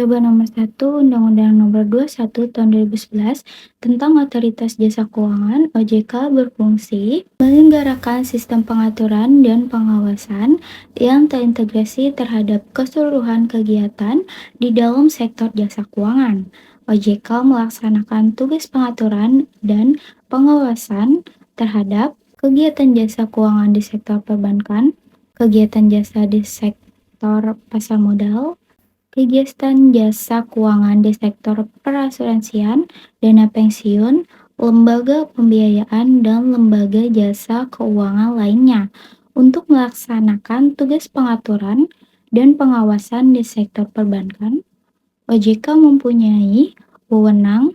Coba nomor 1 Undang-Undang Nomor 21 Tahun 2011 tentang Otoritas Jasa Keuangan (OJK) berfungsi menyelenggarakan sistem pengaturan dan pengawasan yang terintegrasi terhadap keseluruhan kegiatan di dalam sektor jasa keuangan. OJK melaksanakan tugas pengaturan dan pengawasan terhadap kegiatan jasa keuangan di sektor perbankan, kegiatan jasa di sektor pasar modal, kegiatan jasa keuangan di sektor perasuransian, dana pensiun, lembaga pembiayaan, dan lembaga jasa keuangan lainnya. Untuk melaksanakan tugas pengaturan dan pengawasan di sektor perbankan, OJK mempunyai wewenang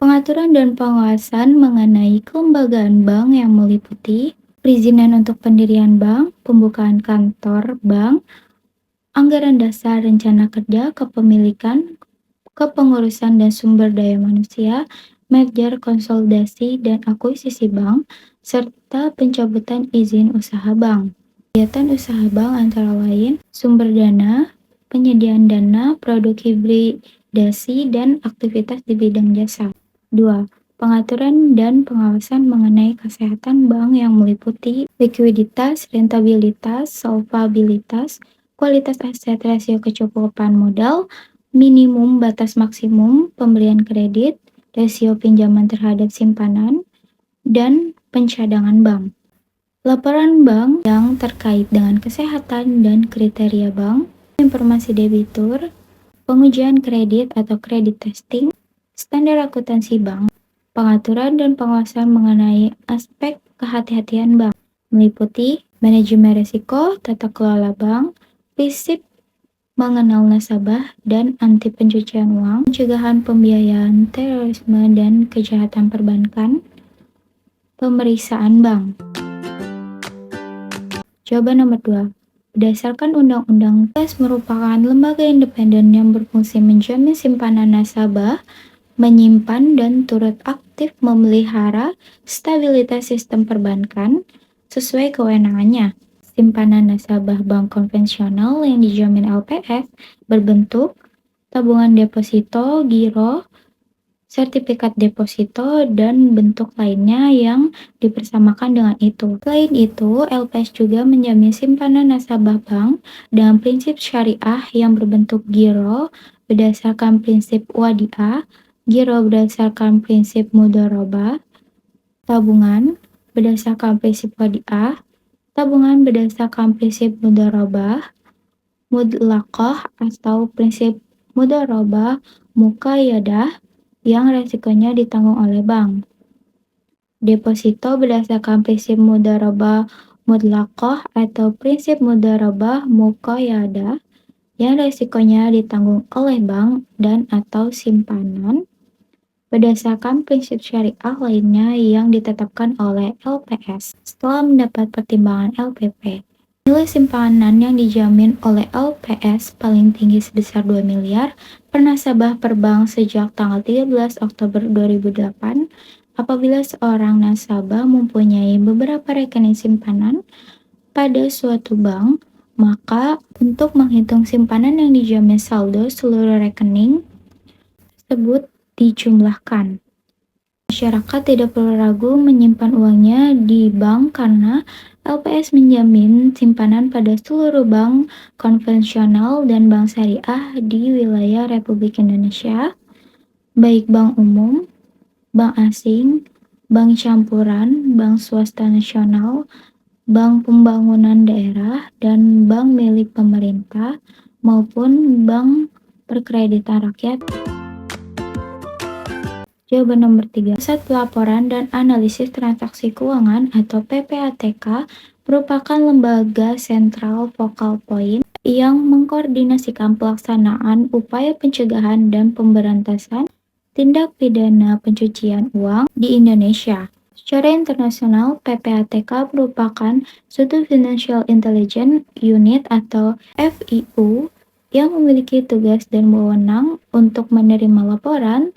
pengaturan dan pengawasan mengenai kelembagaan bank yang meliputi perizinan untuk pendirian bank, pembukaan kantor bank, anggaran dasar, rencana kerja, kepemilikan, kepengurusan dan sumber daya manusia, merger, konsolidasi, dan akuisisi bank, serta pencabutan izin usaha bank. Kegiatan usaha bank antara lain sumber dana, penyediaan dana, produk hibridasi, dan aktivitas di bidang jasa. 2. Pengaturan dan pengawasan mengenai kesehatan bank yang meliputi likuiditas, rentabilitas, solvabilitas, kualitas aset, rasio kecukupan modal, minimum batas maksimum pemberian kredit, rasio pinjaman terhadap simpanan, dan pencadangan bank. Laporan bank yang terkait dengan kesehatan dan kriteria bank, informasi debitur, pengujian kredit atau kredit testing, standar akuntansi bank, pengaturan dan pengawasan mengenai aspek kehati-hatian bank, meliputi manajemen risiko, tata kelola bank, prinsip mengenal nasabah dan anti pencucian uang, pencegahan pembiayaan terorisme dan kejahatan perbankan, pemeriksaan bank. Jawaban nomor 2. Berdasarkan Undang-Undang PES merupakan lembaga independen yang berfungsi menjamin simpanan nasabah, menyimpan dan turut aktif memelihara stabilitas sistem perbankan sesuai kewenangannya. Simpanan nasabah bank konvensional yang dijamin LPF berbentuk tabungan deposito, giro, sertifikat deposito, dan bentuk lainnya yang dipersamakan dengan itu. Selain itu, LPS juga menjamin simpanan nasabah bank dengan prinsip syariah yang berbentuk giro berdasarkan prinsip wadiah, giro berdasarkan prinsip mudharabah, tabungan berdasarkan prinsip wadiah, tabungan berdasarkan prinsip mudharabah mutlaqah atau prinsip mudharabah muqayyadah yang resikonya ditanggung oleh bank. Deposito berdasarkan prinsip mudharabah mutlaqah atau prinsip mudharabah muqayyadah yang resikonya ditanggung oleh bank dan atau simpanan berdasarkan prinsip syariah lainnya yang ditetapkan oleh LPS setelah mendapat pertimbangan LPP. Nilai simpanan yang dijamin oleh LPS paling tinggi sebesar 2 miliar per nasabah per bank sejak tanggal 13 Oktober 2008 apabila seorang nasabah mempunyai beberapa rekening simpanan pada suatu bank, maka untuk menghitung simpanan yang dijamin saldo seluruh rekening tersebut dijumlahkan. Masyarakat tidak perlu ragu menyimpan uangnya di bank karena LPS menjamin simpanan pada seluruh bank konvensional dan bank syariah di wilayah Republik Indonesia, baik bank umum, bank asing, bank campuran, bank swasta nasional, bank pembangunan daerah, dan bank milik pemerintah, maupun bank perkreditan rakyat. Jawaban nomor 3. Pusat Pelaporan dan Analisis Transaksi Keuangan atau PPATK merupakan lembaga sentral focal point yang mengkoordinasikan pelaksanaan upaya pencegahan dan pemberantasan tindak pidana pencucian uang di Indonesia. Secara internasional, PPATK merupakan suatu Financial Intelligence Unit atau FIU yang memiliki tugas dan wewenang untuk menerima laporan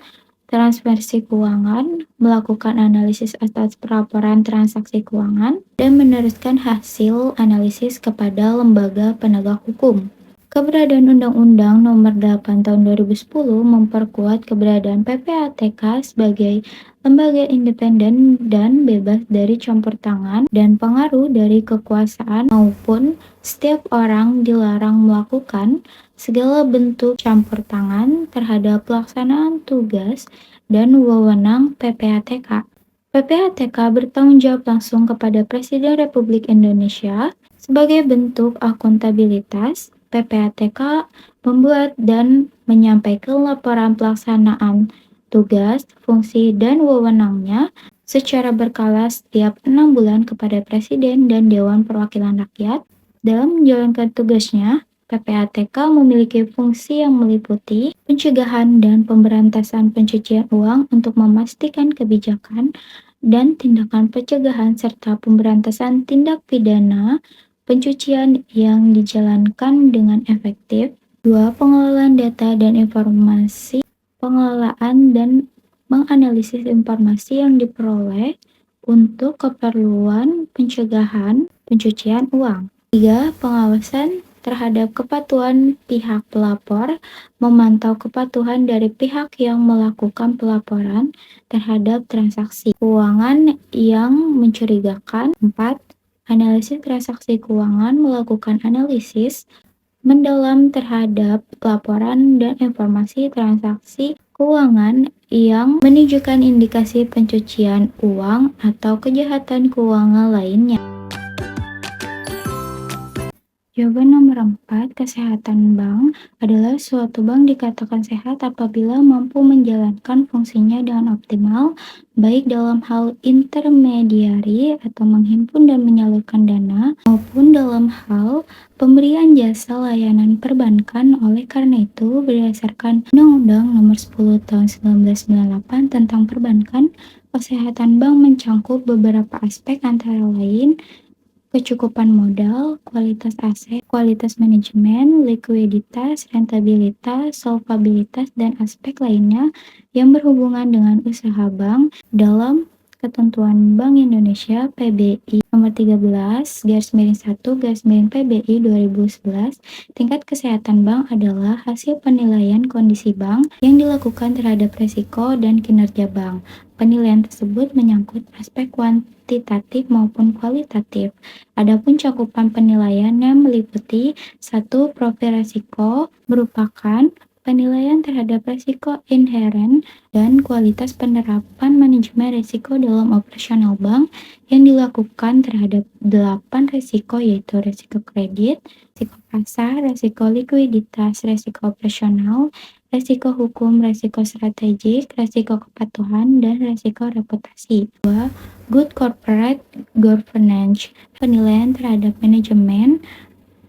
transversi keuangan, melakukan analisis atas laporan transaksi keuangan, dan meneruskan hasil analisis kepada lembaga penegak hukum. Keberadaan Undang-Undang Nomor 8 Tahun 2010 memperkuat keberadaan PPATK sebagai lembaga independen dan bebas dari campur tangan dan pengaruh dari kekuasaan maupun setiap orang dilarang melakukan segala bentuk campur tangan terhadap pelaksanaan tugas dan wewenang PPATK. PPATK bertanggung jawab langsung kepada Presiden Republik Indonesia. Sebagai bentuk akuntabilitas, PPATK membuat dan menyampaikan laporan pelaksanaan tugas, fungsi, dan wewenangnya secara berkala setiap 6 bulan kepada Presiden dan Dewan Perwakilan Rakyat. Dalam menjalankan tugasnya, PPATK memiliki fungsi yang meliputi pencegahan dan pemberantasan pencucian uang untuk memastikan kebijakan dan tindakan pencegahan serta pemberantasan tindak pidana pencucian yang dijalankan dengan efektif. 2. Pengelolaan data dan informasi. Pengelolaan dan menganalisis informasi yang diperoleh untuk keperluan pencegahan pencucian uang. 3. Pengawasan terhadap kepatuhan pihak pelapor, memantau kepatuhan dari pihak yang melakukan pelaporan terhadap transaksi keuangan yang mencurigakan. 4. Analisis transaksi keuangan, melakukan analisis mendalam terhadap laporan dan informasi transaksi keuangan yang menunjukkan indikasi pencucian uang atau kejahatan keuangan lainnya. Jawaban nomor 4, kesehatan bank adalah suatu bank dikatakan sehat apabila mampu menjalankan fungsinya dengan optimal, baik dalam hal intermediari atau menghimpun dan menyalurkan dana, maupun dalam hal pemberian jasa layanan perbankan. Oleh karena itu, berdasarkan Undang-Undang Nomor 10 Tahun 1998 tentang Perbankan, kesehatan bank mencangkup beberapa aspek antara lain kecukupan modal, kualitas aset, kualitas manajemen, likuiditas, rentabilitas, solvabilitas, dan aspek lainnya yang berhubungan dengan usaha bank dalam Ketentuan Bank Indonesia PBI Nomor 13/1/PBI 2011. Tingkat kesehatan bank adalah hasil penilaian kondisi bank yang dilakukan terhadap risiko dan kinerja bank. Penilaian tersebut menyangkut aspek kuantitatif maupun kualitatif. Adapun cakupan penilaiannya meliputi 1. Profil risiko merupakan penilaian terhadap risiko inheren dan kualitas penerapan manajemen risiko dalam operasional bank yang dilakukan terhadap 8 risiko, yaitu risiko kredit, risiko pasar, risiko likuiditas, risiko operasional, risiko hukum, risiko strategik, risiko kepatuhan, dan risiko reputasi. 2. Good corporate governance, penilaian terhadap manajemen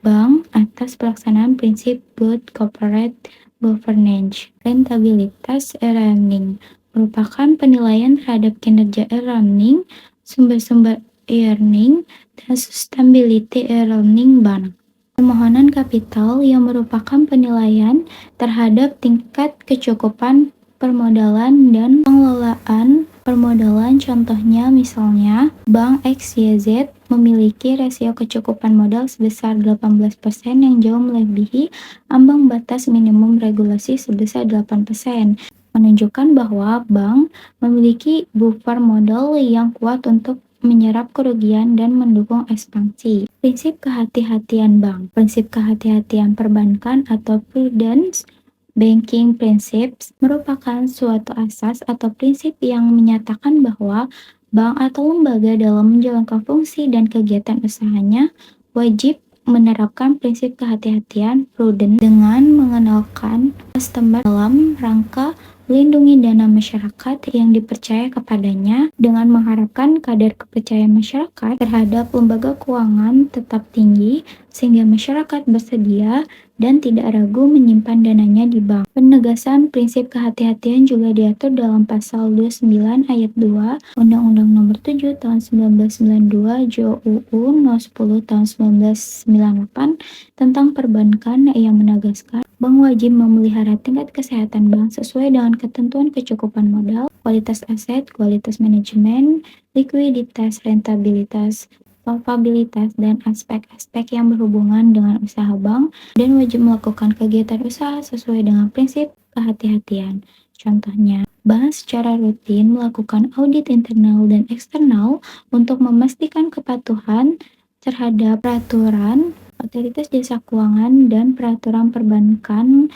bank atas pelaksanaan prinsip good corporate governance. Rentabilitas earning merupakan penilaian terhadap kinerja earning, sumber-sumber earning, dan sustainability earning bank. Permohonan kapital yang merupakan penilaian terhadap tingkat kecukupan permodalan dan pengelolaan permodalan. Contohnya misalnya Bank XYZ memiliki rasio kecukupan modal sebesar 18% yang jauh melebihi ambang batas minimum regulasi sebesar 8%, menunjukkan bahwa bank memiliki buffer modal yang kuat untuk menyerap kerugian dan mendukung ekspansi. Prinsip kehati-hatian bank. Prinsip kehati-hatian perbankan atau prudence banking principles merupakan suatu asas atau prinsip yang menyatakan bahwa bank atau lembaga dalam menjalankan fungsi dan kegiatan usahanya wajib menerapkan prinsip kehati-hatian prudent dengan mengenalkan customer dalam rangka melindungi dana masyarakat yang dipercaya kepadanya dengan mengharapkan kadar kepercayaan masyarakat terhadap lembaga keuangan tetap tinggi sehingga masyarakat bersedia dan tidak ragu menyimpan dananya di bank. Penegasan prinsip kehati-hatian juga diatur dalam pasal 29 ayat 2 Undang-Undang Nomor 7 Tahun 1992 JOUU Nomor 10 Tahun 1998 tentang perbankan yang menegaskan bank wajib memelihara tingkat kesehatan bank sesuai dengan ketentuan kecukupan modal, kualitas aset, kualitas manajemen, likuiditas, rentabilitas, solvabilitas, dan aspek-aspek yang berhubungan dengan usaha bank, dan wajib melakukan kegiatan usaha sesuai dengan prinsip kehati-hatian. Contohnya, bank secara rutin melakukan audit internal dan eksternal untuk memastikan kepatuhan terhadap peraturan otoritas jasa keuangan dan peraturan perbankan.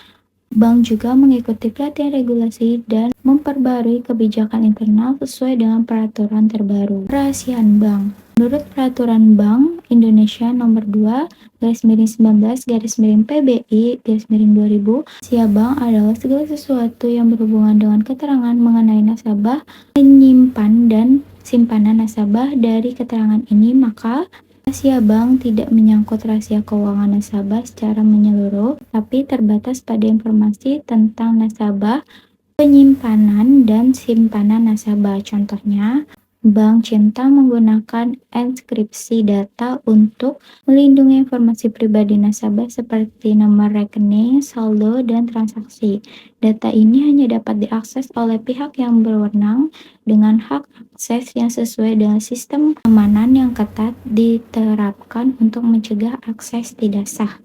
Bank juga mengikuti pelatihan regulasi dan memperbarui kebijakan internal sesuai dengan peraturan terbaru. Kerahasiaan bank. Menurut Peraturan Bank Indonesia Nomor 2 PBI 2000, rahasia bank adalah segala sesuatu yang berhubungan dengan keterangan mengenai nasabah, penyimpan, dan simpanan nasabah. Dari keterangan ini, maka rahasia bank tidak menyangkut rahasia keuangan nasabah secara menyeluruh, tapi terbatas pada informasi tentang nasabah, penyimpanan, dan simpanan nasabah. Contohnya, Bank Cinta menggunakan enkripsi data untuk melindungi informasi pribadi nasabah seperti nomor rekening, saldo, dan transaksi. Data ini hanya dapat diakses oleh pihak yang berwenang dengan hak akses yang sesuai dengan sistem keamanan yang ketat diterapkan untuk mencegah akses tidak sah.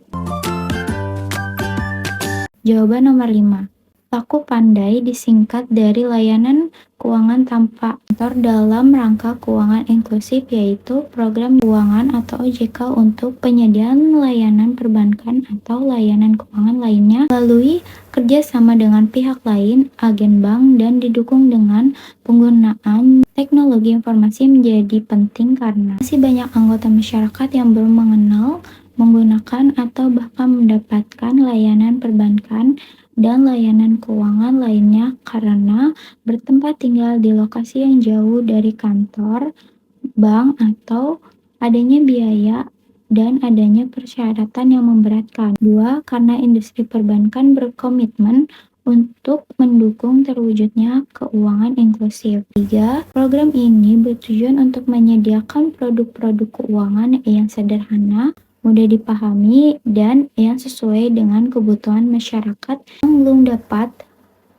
Jawaban nomor 5. Laku Pandai disingkat dari Layanan Keuangan Tanpa Kantor dalam rangka keuangan inklusif, yaitu program keuangan atau OJK untuk penyediaan layanan perbankan atau layanan keuangan lainnya melalui kerjasama dengan pihak lain, agen bank, dan didukung dengan penggunaan teknologi informasi menjadi penting karena masih banyak anggota masyarakat yang belum mengenal, menggunakan, atau bahkan mendapatkan layanan perbankan dan layanan keuangan lainnya karena bertempat tinggal di lokasi yang jauh dari kantor bank atau adanya biaya dan adanya persyaratan yang memberatkan. 2. Karena industri perbankan berkomitmen untuk mendukung terwujudnya keuangan inklusif. 3. Program ini bertujuan untuk menyediakan produk-produk keuangan yang sederhana, mudah dipahami, dan yang sesuai dengan kebutuhan masyarakat yang belum dapat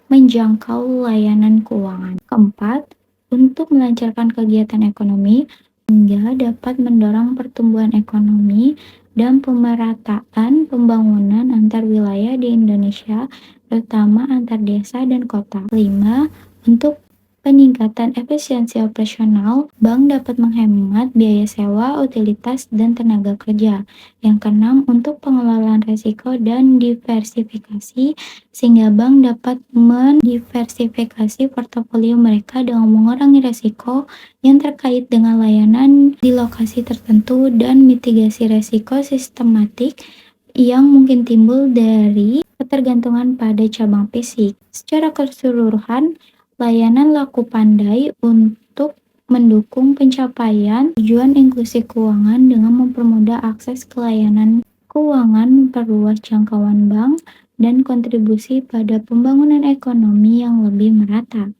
menjangkau layanan keuangan. 4. Untuk melancarkan kegiatan ekonomi sehingga dapat mendorong pertumbuhan ekonomi dan pemerataan pembangunan antar wilayah di Indonesia, terutama antar desa dan kota. 5. Untuk peningkatan efisiensi operasional, bank dapat menghemat biaya sewa, utilitas, dan tenaga kerja. Yang keenam, untuk pengelolaan risiko dan diversifikasi, sehingga bank dapat mendiversifikasi portofolio mereka dengan mengurangi risiko yang terkait dengan layanan di lokasi tertentu dan mitigasi risiko sistematik yang mungkin timbul dari ketergantungan pada cabang fisik. Secara keseluruhan, layanan Laku Pandai untuk mendukung pencapaian tujuan inklusi keuangan dengan mempermudah akses ke layanan keuangan, memperluas jangkauan bank, dan kontribusi pada pembangunan ekonomi yang lebih merata.